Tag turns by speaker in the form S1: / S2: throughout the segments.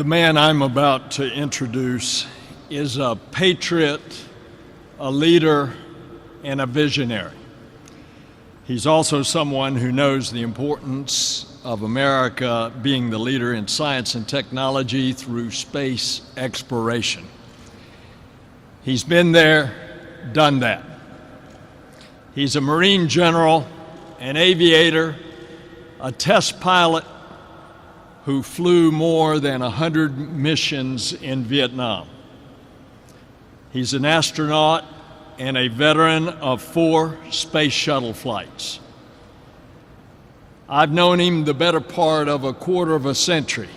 S1: The man I'm about to introduce is a patriot, a leader, and a visionary. He's also someone who knows the importance of America being the leader in science and technology through space exploration. He's been there, done that. He's a Marine general, an aviator, a test pilot who flew more than 100 missions in Vietnam. He's an astronaut and a veteran of 4 space shuttle flights. I've known him the better part of a quarter of a century.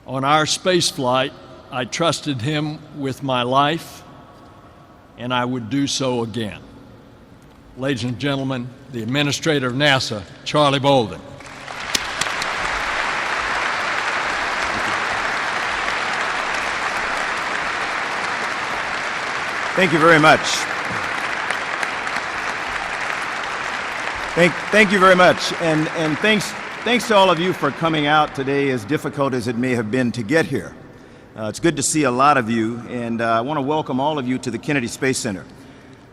S1: On our space flight, I trusted him with my life, and I would do so again. Ladies and gentlemen, the Administrator of NASA, Charlie Bolden.
S2: Thank you very much. Thank you very much, and thanks to all of you for coming out today, as difficult as it may have been to get here. It's good to see a lot of you, and I want to welcome all of you to the Kennedy Space Center.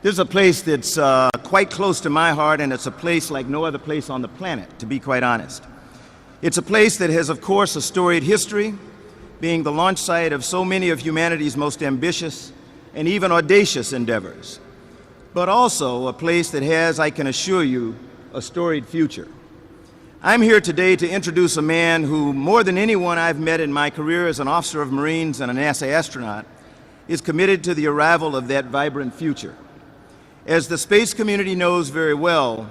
S2: This is a place that's quite close to my heart, and it's a place like no other place on the planet, to be quite honest. It's a place that has, of course, a storied history, being the launch site of so many of humanity's most ambitious and even audacious endeavors, but also a place that has, I can assure you, a storied future. I'm here today to introduce a man who, more than anyone I've met in my career as an officer of Marines and a NASA astronaut, is committed to the arrival of that vibrant future. As the space community knows very well,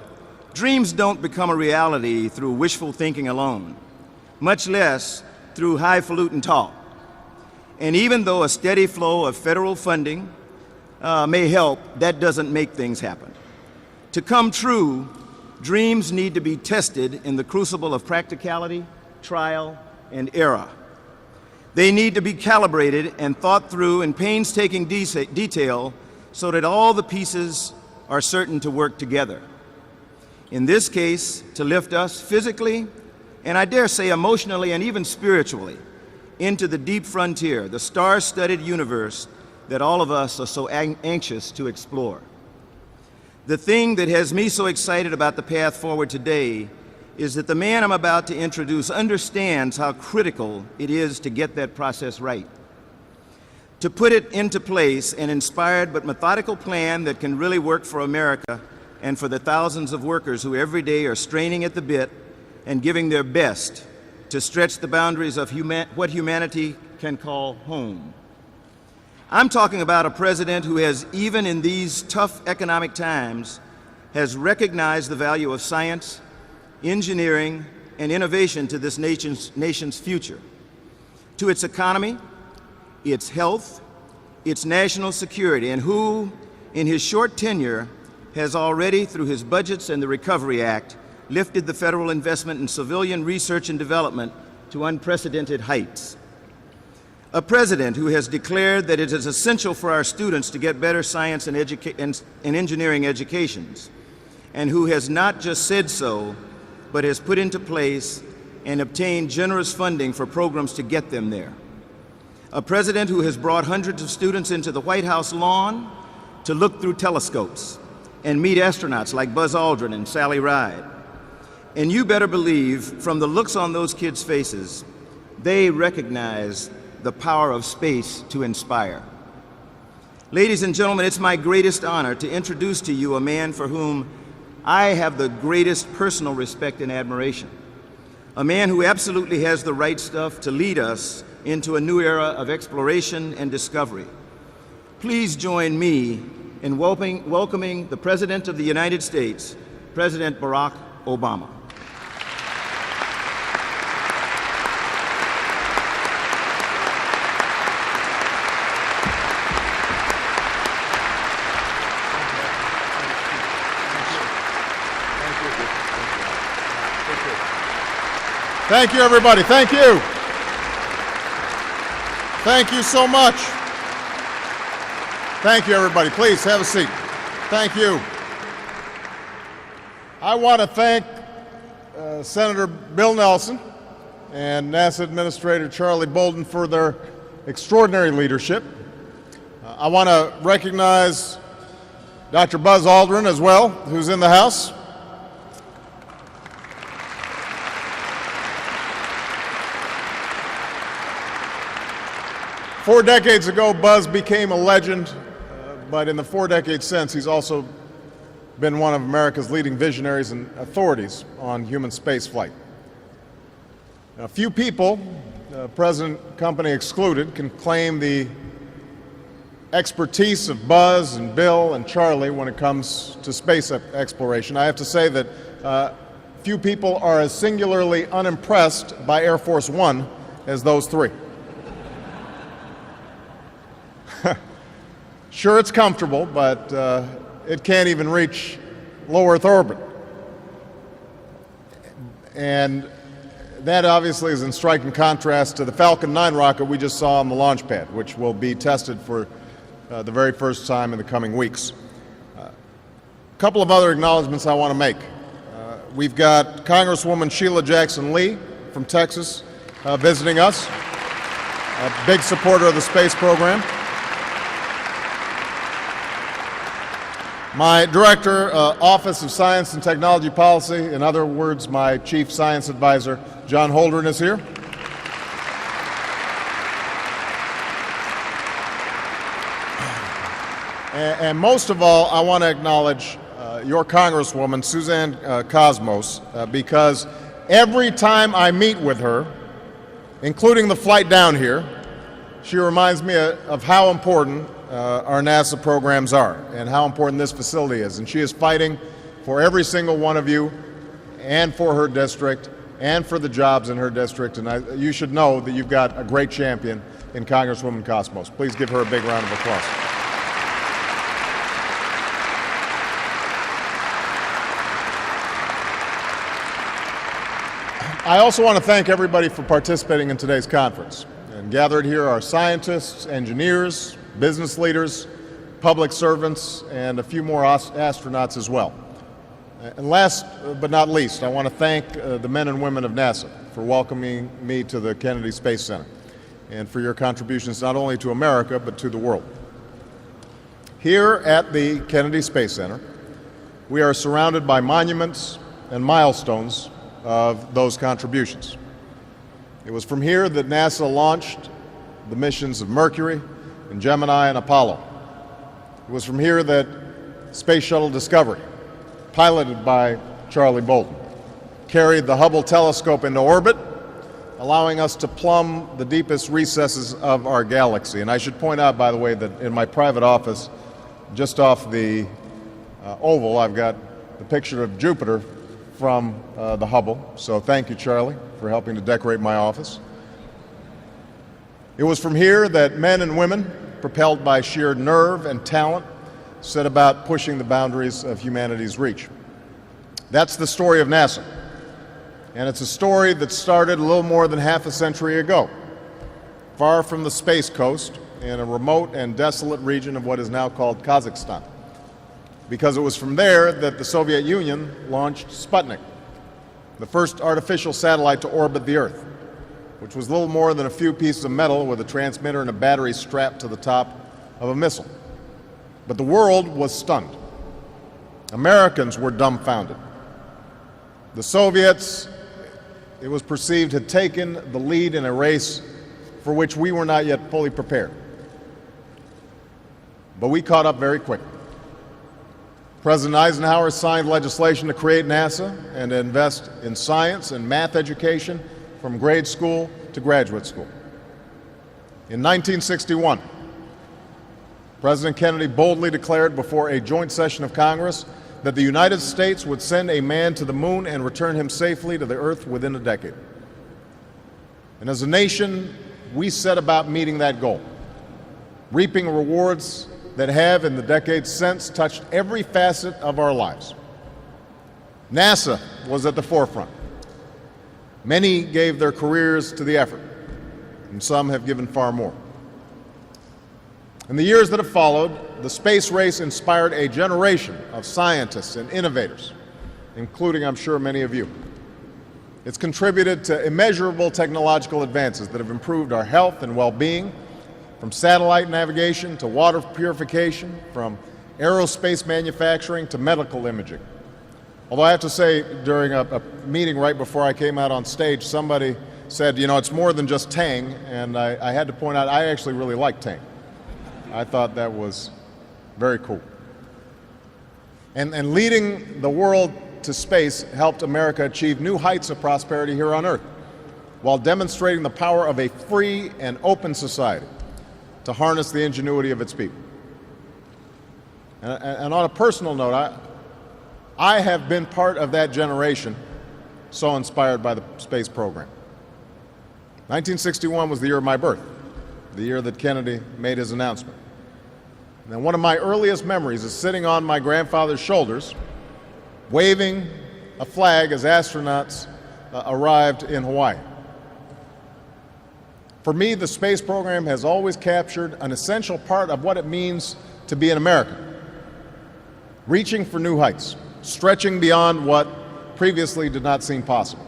S2: dreams don't become a reality through wishful thinking alone, much less through highfalutin talk. And even though a steady flow of federal funding may help, that doesn't make things happen. To come true, dreams need to be tested in the crucible of practicality, trial, and error. They need to be calibrated and thought through in painstaking detail so that all the pieces are certain to work together. In this case, to lift us physically, and I dare say emotionally and even spiritually, into the deep frontier, the star-studded universe that all of us are so anxious to explore. The thing that has me so excited about the path forward today is that the man I'm about to introduce understands how critical it is to get that process right. To put it into place, an inspired but methodical plan that can really work for America and for the thousands of workers who every day are straining at the bit and giving their best to stretch the boundaries of what humanity can call home. I'm talking about a president who has, even in these tough economic times, has recognized the value of science, engineering, and innovation to this nation's future, to its economy, its health, its national security, and who, in his short tenure, has already, through his budgets and the Recovery Act, lifted the federal investment in civilian research and development to unprecedented heights. A president who has declared that it is essential for our students to get better science and engineering educations, and who has not just said so, but has put into place and obtained generous funding for programs to get them there. A president who has brought hundreds of students into the White House lawn to look through telescopes and meet astronauts like Buzz Aldrin and Sally Ride. And you better believe, from the looks on those kids' faces, they recognize the power of space to inspire. Ladies and gentlemen, it's my greatest honor to introduce to you a man for whom I have the greatest personal respect and admiration. A man who absolutely has the right stuff to lead us into a new era of exploration and discovery. Please join me in welcoming the President of the United States, President Barack Obama.
S3: Thank you, everybody. Thank you. Thank you so much. Thank you, everybody. Please have a seat. Thank you. I want to thank Senator Bill Nelson and NASA Administrator Charlie Bolden for their extraordinary leadership. I want to recognize Dr. Buzz Aldrin as well, who's in the house. Four decades ago, Buzz became a legend, but in the 4 decades since, he's also been one of America's leading visionaries and authorities on human spaceflight. Now, few people, President Company excluded, can claim the expertise of Buzz and Bill and Charlie when it comes to space exploration. I have to say that few people are as singularly unimpressed by Air Force One as those three. Sure, it's comfortable, but it can't even reach low Earth orbit. And that obviously is in striking contrast to the Falcon 9 rocket we just saw on the launch pad, which will be tested for the very first time in the coming weeks. A couple of other acknowledgments I want to make. We've got Congresswoman Sheila Jackson Lee from Texas visiting us, a big supporter of the space program. My Director, Office of Science and Technology Policy, in other words, my Chief Science Advisor, John Holdren, is here. And most of all, I want to acknowledge your Congresswoman, Suzanne Cosmos, because every time I meet with her, including the flight down here, she reminds me of how important our NASA programs are and how important this facility is. And she is fighting for every single one of you and for her district and for the jobs in her district. And you should know that you've got a great champion in Congresswoman Cosmos. Please give her a big round of applause. I also want to thank everybody for participating in today's conference. And gathered here are scientists, engineers, business leaders, public servants, and a few more astronauts as well. And last but not least, I want to thank the men and women of NASA for welcoming me to the Kennedy Space Center and for your contributions not only to America, but to the world. Here at the Kennedy Space Center, we are surrounded by monuments and milestones of those contributions. It was from here that NASA launched the missions of Mercury and Gemini and Apollo. It was from here that Space Shuttle Discovery, piloted by Charlie Bolden, carried the Hubble telescope into orbit, allowing us to plumb the deepest recesses of our galaxy. And I should point out, by the way, that in my private office, just off the Oval, I've got the picture of Jupiter from the Hubble. So thank you, Charlie, for helping to decorate my office. It was from here that men and women, propelled by sheer nerve and talent, set about pushing the boundaries of humanity's reach. That's the story of NASA. And it's a story that started a little more than half a century ago, far from the Space Coast in a remote and desolate region of what is now called Kazakhstan. Because it was from there that the Soviet Union launched Sputnik, the first artificial satellite to orbit the Earth, which was little more than a few pieces of metal with a transmitter and a battery strapped to the top of a missile. But the world was stunned. Americans were dumbfounded. The Soviets, it was perceived, had taken the lead in a race for which we were not yet fully prepared. But we caught up very quickly. President Eisenhower signed legislation to create NASA and to invest in science and math education from grade school to graduate school. In 1961, President Kennedy boldly declared before a joint session of Congress that the United States would send a man to the moon and return him safely to the Earth within a decade. And as a nation, we set about meeting that goal, reaping rewards that have, in the decades since, touched every facet of our lives. NASA was at the forefront. Many gave their careers to the effort, and some have given far more. In the years that have followed, the space race inspired a generation of scientists and innovators, including, I'm sure, many of you. It's contributed to immeasurable technological advances that have improved our health and well-being, from satellite navigation to water purification, from aerospace manufacturing to medical imaging. Although I have to say, during a meeting right before I came out on stage, somebody said, you know, it's more than just Tang, and I had to point out I actually really like Tang. I thought that was very cool. And leading the world to space helped America achieve new heights of prosperity here on Earth, while demonstrating the power of a free and open society to harness the ingenuity of its people. And on a personal note, I have been part of that generation so inspired by the space program. 1961 was the year of my birth, the year that Kennedy made his announcement. And one of my earliest memories is sitting on my grandfather's shoulders, waving a flag as astronauts arrived in Hawaii. For me, the space program has always captured an essential part of what it means to be an American, reaching for new heights, stretching beyond what previously did not seem possible.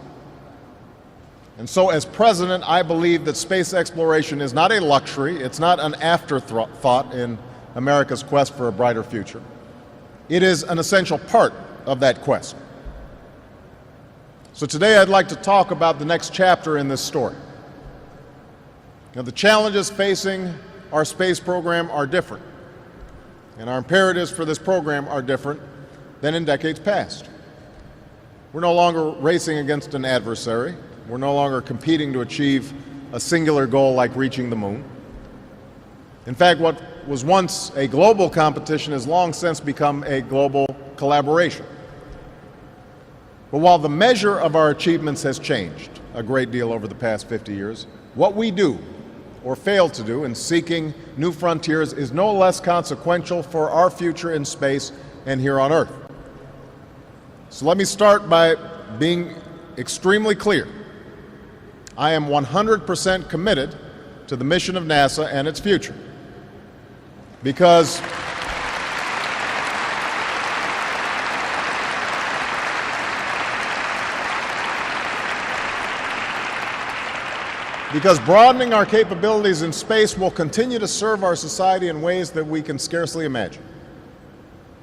S3: And so as president, I believe that space exploration is not a luxury, it's not an afterthought in America's quest for a brighter future. It is an essential part of that quest. So today I'd like to talk about the next chapter in this story. Now, the challenges facing our space program are different, and our imperatives for this program are different than in decades past. We're no longer racing against an adversary. We're no longer competing to achieve a singular goal like reaching the moon. In fact, what was once a global competition has long since become a global collaboration. But while the measure of our achievements has changed a great deal over the past 50 years, what we do or fail to do in seeking new frontiers is no less consequential for our future in space and here on Earth. So let me start by being extremely clear. I am 100% committed to the mission of NASA and its future. Because broadening our capabilities in space will continue to serve our society in ways that we can scarcely imagine.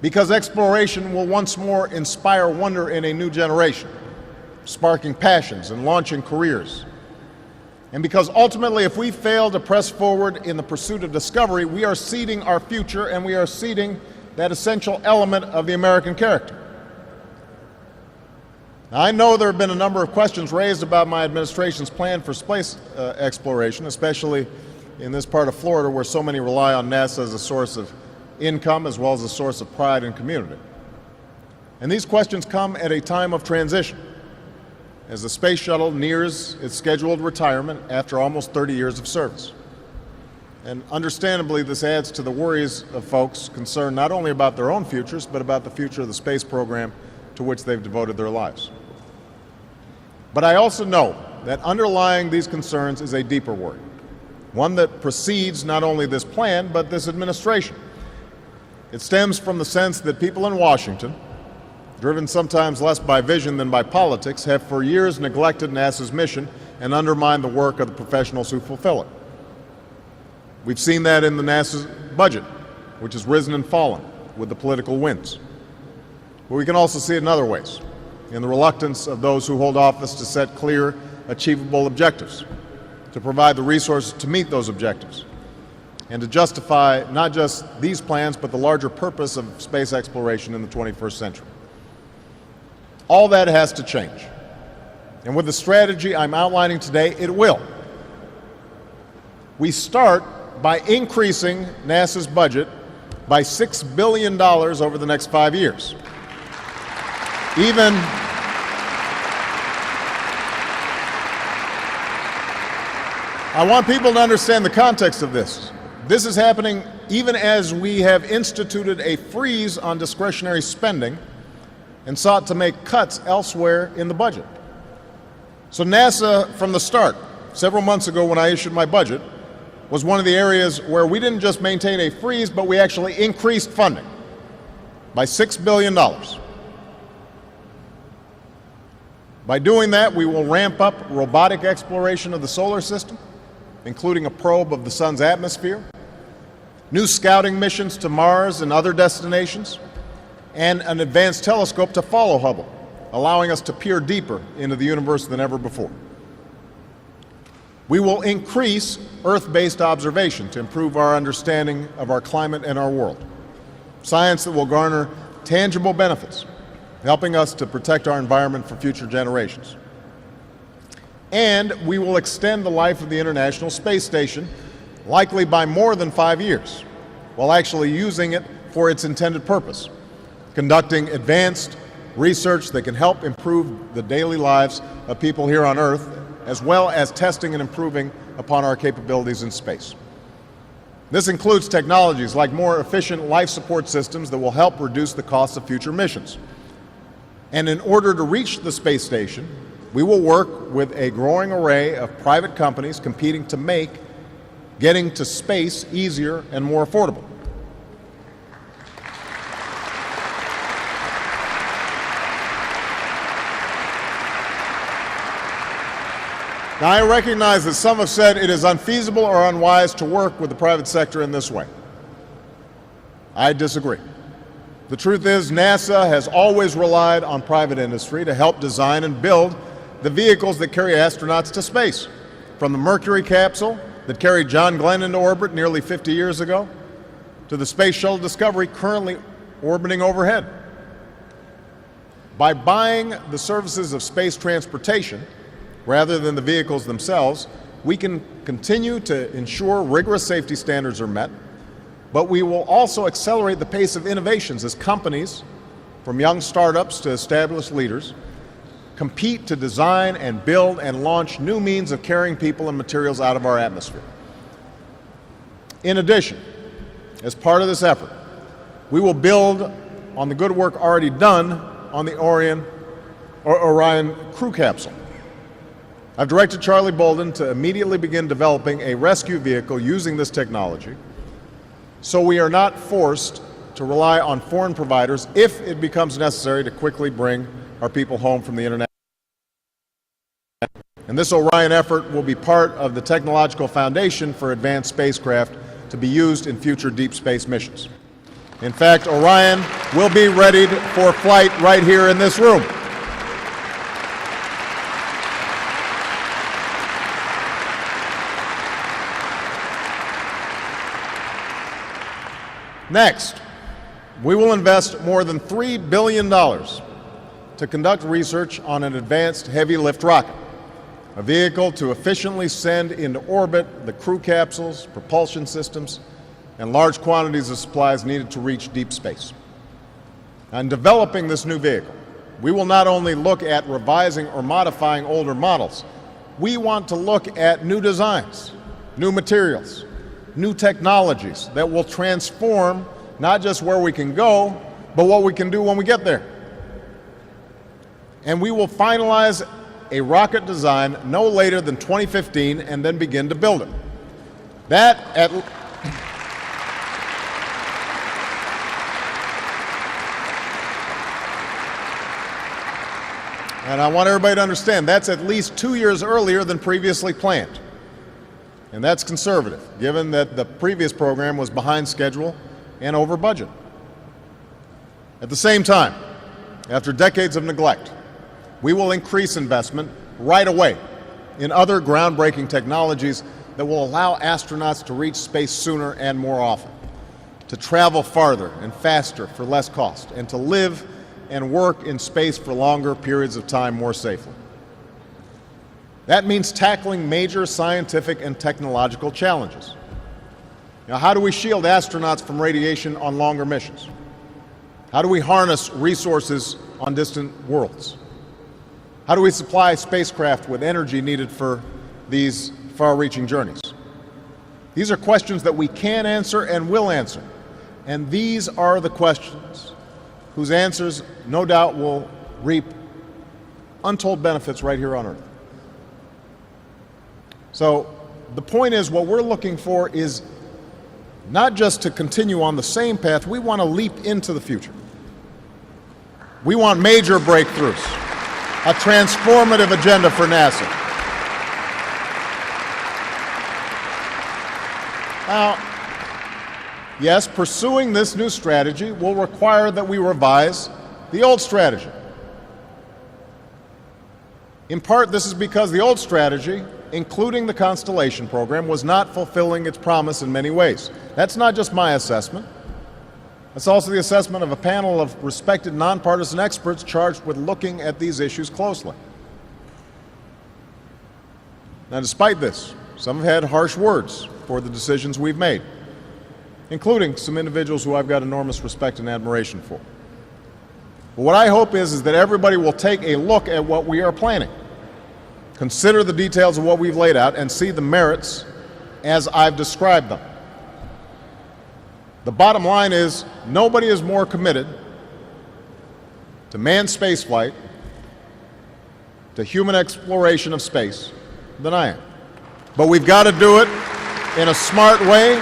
S3: Because exploration will once more inspire wonder in a new generation, sparking passions and launching careers. And because ultimately, if we fail to press forward in the pursuit of discovery, we are ceding our future and we are ceding that essential element of the American character. Now, I know there have been a number of questions raised about my administration's plan for space exploration, especially in this part of Florida where so many rely on NASA as a source of income as well as a source of pride and community. And these questions come at a time of transition, as the Space Shuttle nears its scheduled retirement after almost 30 years of service. And understandably, this adds to the worries of folks concerned not only about their own futures, but about the future of the space program to which they've devoted their lives. But I also know that underlying these concerns is a deeper worry, one that precedes not only this plan, but this administration. It stems from the sense that people in Washington, driven sometimes less by vision than by politics, have for years neglected NASA's mission and undermined the work of the professionals who fulfill it. We've seen that in the NASA's budget, which has risen and fallen with the political winds. But we can also see it in other ways, in the reluctance of those who hold office to set clear, achievable objectives, to provide the resources to meet those objectives, and to justify not just these plans, but the larger purpose of space exploration in the 21st century. All that has to change. And with the strategy I'm outlining today, it will. We start by increasing NASA's budget by $6 billion over the next 5 years. I want people to understand the context of this. This is happening even as we have instituted a freeze on discretionary spending and sought to make cuts elsewhere in the budget. So NASA, from the start, several months ago when I issued my budget, was one of the areas where we didn't just maintain a freeze, but we actually increased funding by $6 billion. By doing that, we will ramp up robotic exploration of the solar system, including a probe of the sun's atmosphere, new scouting missions to Mars and other destinations, and an advanced telescope to follow Hubble, allowing us to peer deeper into the universe than ever before. We will increase Earth-based observation to improve our understanding of our climate and our world. Science that will garner tangible benefits, helping us to protect our environment for future generations. And we will extend the life of the International Space Station, likely by more than 5 years, while actually using it for its intended purpose, conducting advanced research that can help improve the daily lives of people here on Earth, as well as testing and improving upon our capabilities in space. This includes technologies like more efficient life support systems that will help reduce the cost of future missions. And in order to reach the space station, we will work with a growing array of private companies competing to make getting to space easier and more affordable. Now, I recognize that some have said it is unfeasible or unwise to work with the private sector in this way. I disagree. The truth is, NASA has always relied on private industry to help design and build the vehicles that carry astronauts to space, from the Mercury capsule that carried John Glenn into orbit nearly 50 years ago, to the Space Shuttle Discovery currently orbiting overhead. By buying the services of space transportation, rather than the vehicles themselves, we can continue to ensure rigorous safety standards are met, but we will also accelerate the pace of innovations as companies, from young startups to established leaders, compete to design and build and launch new means of carrying people and materials out of our atmosphere. In addition, as part of this effort, we will build on the good work already done on the Orion crew capsule. I've directed Charlie Bolden to immediately begin developing a rescue vehicle using this technology, so we are not forced to rely on foreign providers if it becomes necessary to quickly bring our people home from the international. And this Orion effort will be part of the technological foundation for advanced spacecraft to be used in future deep space missions. In fact, Orion will be ready for flight right here in this room. Next, we will invest more than $3 billion to conduct research on an advanced heavy lift rocket, a vehicle to efficiently send into orbit the crew capsules, propulsion systems, and large quantities of supplies needed to reach deep space. In developing this new vehicle, we will not only look at revising or modifying older models, we want to look at new designs, new materials, new technologies that will transform not just where we can go, but what we can do when we get there. And we will finalize a rocket design no later than 2015 and then begin to build it. And I want everybody to understand that's at least 2 years earlier than previously planned. And that's conservative, given that the previous program was behind schedule and over budget. At the same time, after decades of neglect, we will increase investment right away in other groundbreaking technologies that will allow astronauts to reach space sooner and more often, to travel farther and faster for less cost, and to live and work in space for longer periods of time more safely. That means tackling major scientific and technological challenges. Now, how do we shield astronauts from radiation on longer missions? How do we harness resources on distant worlds? How do we supply spacecraft with energy needed for these far-reaching journeys? These are questions that we can answer and will answer. And these are the questions whose answers, no doubt, will reap untold benefits right here on Earth. So the point is, what we're looking for is not just to continue on the same path, we want to leap into the future. We want major breakthroughs. a transformative agenda for NASA. Now, yes, pursuing this new strategy will require that we revise the old strategy. In part, this is because the old strategy, including the Constellation program, was not fulfilling its promise in many ways. That's not just my assessment. It's also the assessment of a panel of respected nonpartisan experts charged with looking at these issues closely. Now, despite this, some have had harsh words for the decisions we've made, including some individuals who I've got enormous respect and admiration for. But what I hope is that everybody will take a look at what we are planning, consider the details of what we've laid out, and see the merits as I've described them. The bottom line is, nobody is more committed to manned spaceflight, to human exploration of space, than I am. But we've got to do it in a smart way.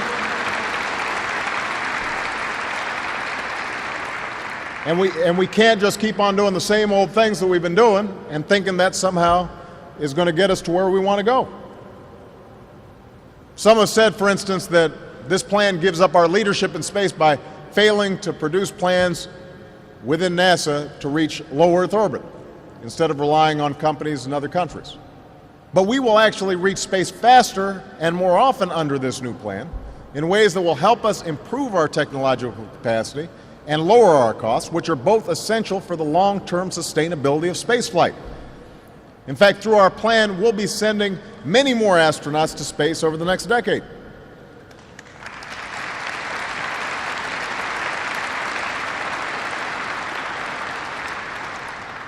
S3: And we can't just keep on doing the same old things that we've been doing and thinking that somehow is going to get us to where we want to go. Some have said, for instance, that this plan gives up our leadership in space by failing to produce plans within NASA to reach low Earth orbit instead of relying on companies in other countries. But we will actually reach space faster and more often under this new plan in ways that will help us improve our technological capacity and lower our costs, which are both essential for the long-term sustainability of spaceflight. In fact, through our plan, we'll be sending many more astronauts to space over the next decade.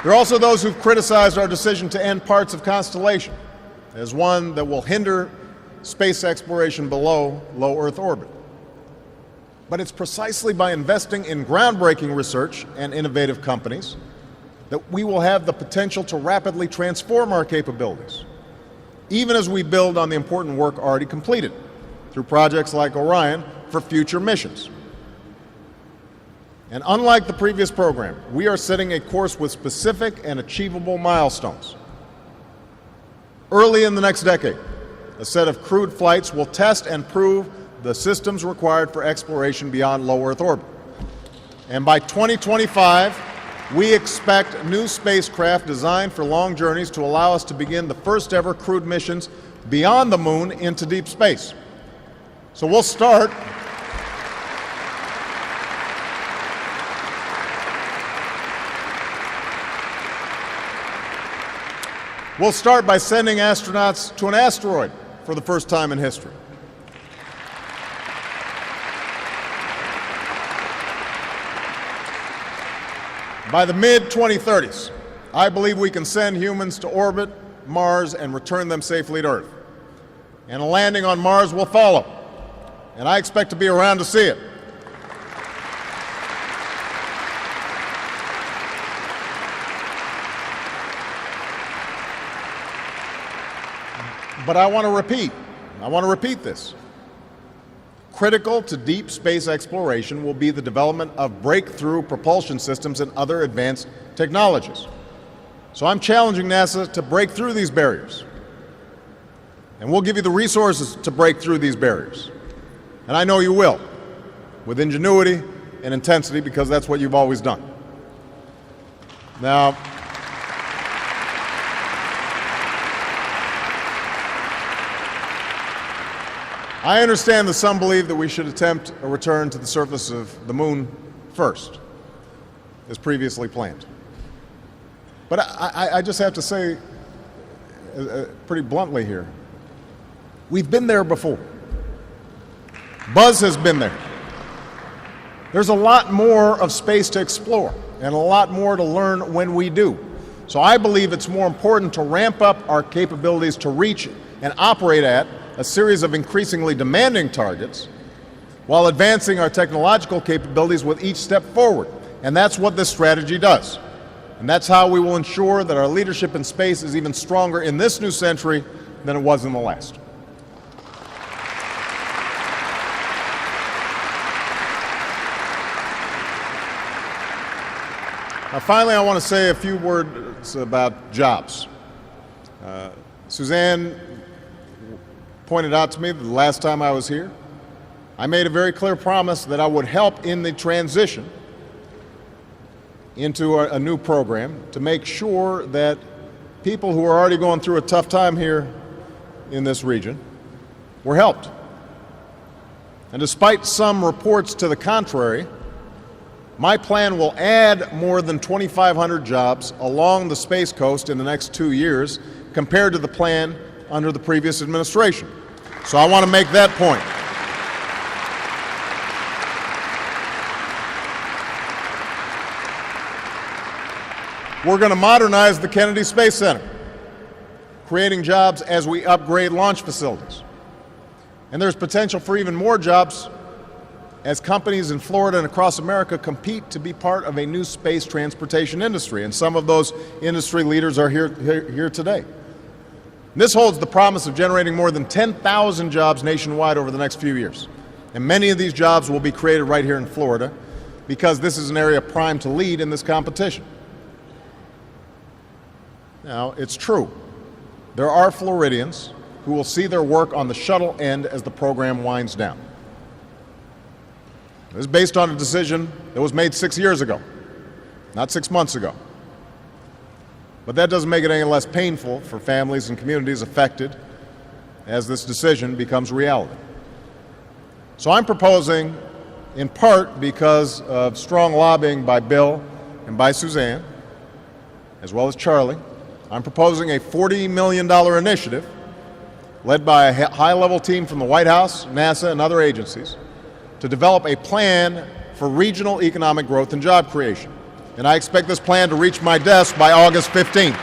S3: There are also those who've criticized our decision to end parts of Constellation as one that will hinder space exploration below low Earth orbit. But it's precisely by investing in groundbreaking research and innovative companies that we will have the potential to rapidly transform our capabilities, even as we build on the important work already completed through projects like Orion for future missions. And unlike the previous program, we are setting a course with specific and achievable milestones. Early in the next decade, a set of crewed flights will test and prove the systems required for exploration beyond low Earth orbit. And by 2025, we expect new spacecraft designed for long journeys to allow us to begin the first ever crewed missions beyond the moon into deep space. So we'll start by sending astronauts to an asteroid for the first time in history. By the mid-2030s, I believe we can send humans to orbit Mars and return them safely to Earth. And a landing on Mars will follow, and I expect to be around to see it. But I want to repeat this. Critical to deep space exploration will be the development of breakthrough propulsion systems and other advanced technologies. So I'm challenging NASA to break through these barriers. And we'll give you the resources to break through these barriers. And I know you will, with ingenuity and intensity, because that's what you've always done. Now, I understand that some believe that we should attempt a return to the surface of the moon first, as previously planned. But I just have to say, pretty bluntly here, we've been there before. Buzz has been there. There's a lot more of space to explore and a lot more to learn when we do. So I believe it's more important to ramp up our capabilities to reach and operate at a series of increasingly demanding targets while advancing our technological capabilities with each step forward. And that's what this strategy does. And that's how we will ensure that our leadership in space is even stronger in this new century than it was in the last. Finally, I want to say a few words about jobs. Suzanne pointed out to me that the last time I was here, I made a very clear promise that I would help in the transition into a new program to make sure that people who are already going through a tough time here in this region were helped. And despite some reports to the contrary, my plan will add more than 2,500 jobs along the Space Coast in the next 2 years compared to the plan under the previous administration. So I want to make that point. We're going to modernize the Kennedy Space Center, creating jobs as we upgrade launch facilities. And there's potential for even more jobs as companies in Florida and across America compete to be part of a new space transportation industry. And some of those industry leaders are here today. This holds the promise of generating more than 10,000 jobs nationwide over the next few years. And many of these jobs will be created right here in Florida because this is an area primed to lead in this competition. Now, it's true. There are Floridians who will see their work on the shuttle end as the program winds down. This is based on a decision that was made 6 years ago, not 6 months ago. But that doesn't make it any less painful for families and communities affected as this decision becomes reality. So I'm proposing, in part because of strong lobbying by Bill and by Suzanne, as well as Charlie, I'm proposing a $40 million initiative led by a high-level team from the White House, NASA, and other agencies to develop a plan for regional economic growth and job creation. And I expect this plan to reach my desk by August 15th.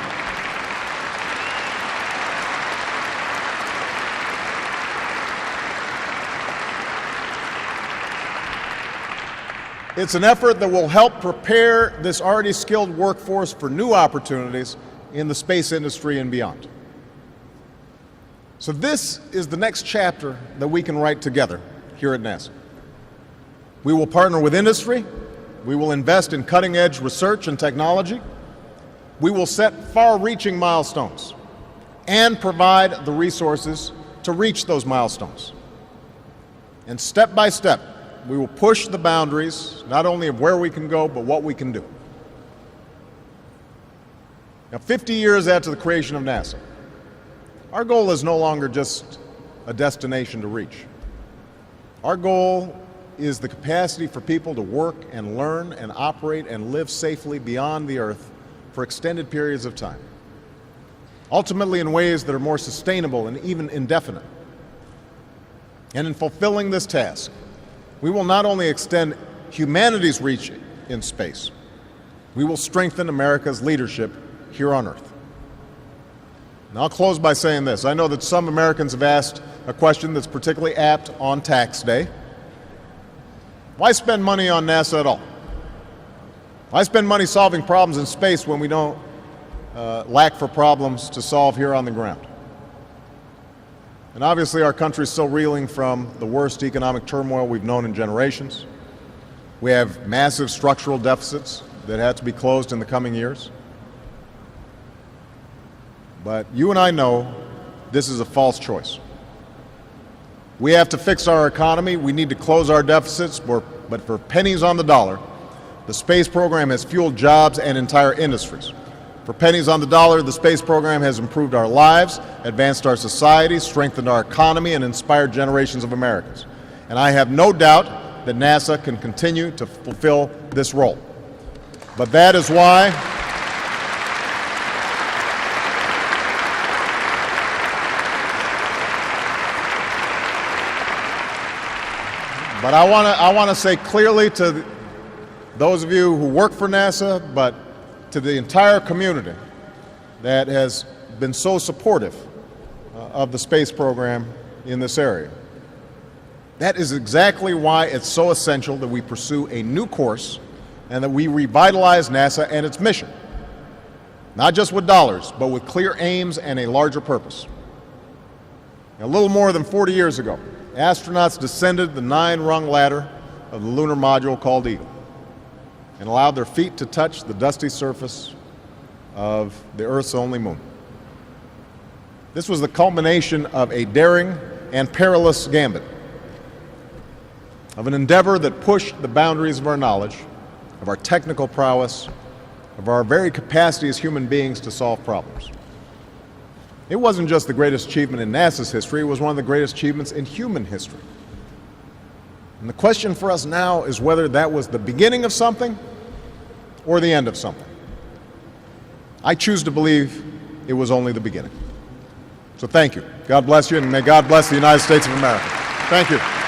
S3: It's an effort that will help prepare this already skilled workforce for new opportunities in the space industry and beyond. So this is the next chapter that we can write together here at NASA. We will partner with industry. We will invest in cutting-edge research and technology. We will set far-reaching milestones and provide the resources to reach those milestones. And step by step, we will push the boundaries not only of where we can go, but what we can do. Now, 50 years after the creation of NASA, our goal is no longer just a destination to reach. Our goal is the capacity for people to work and learn and operate and live safely beyond the Earth for extended periods of time, ultimately in ways that are more sustainable and even indefinite. And in fulfilling this task, we will not only extend humanity's reach in space, we will strengthen America's leadership here on Earth. And I'll close by saying this. I know that some Americans have asked a question that's particularly apt on tax day. Why spend money on NASA at all? Why spend money solving problems in space when we don't lack for problems to solve here on the ground? And obviously our country is still reeling from the worst economic turmoil we've known in generations. We have massive structural deficits that have to be closed in the coming years. But you and I know this is a false choice. We have to fix our economy. We need to close our deficits, but for pennies on the dollar, the space program has fueled jobs and entire industries. For pennies on the dollar, the space program has improved our lives, advanced our society, strengthened our economy, and inspired generations of Americans. And I have no doubt that NASA can continue to fulfill this role. But that is why But I want to say clearly to those of you who work for NASA, but to the entire community that has been so supportive of the space program in this area. That is exactly why it's so essential that we pursue a new course and that we revitalize NASA and its mission. Not just with dollars, but with clear aims and a larger purpose. A little more than 40 years ago, astronauts descended the 9-rung ladder of the lunar module called Eagle. and allowed their feet to touch the dusty surface of the Earth's only moon. This was the culmination of a daring and perilous gambit, of an endeavor that pushed the boundaries of our knowledge, of our technical prowess, of our very capacity as human beings to solve problems. It wasn't just the greatest achievement in NASA's history, it was one of the greatest achievements in human history. And the question for us now is whether that was the beginning of something or the end of something. I choose to believe it was only the beginning. So thank you. God bless you, and may God bless the United States of America. Thank you.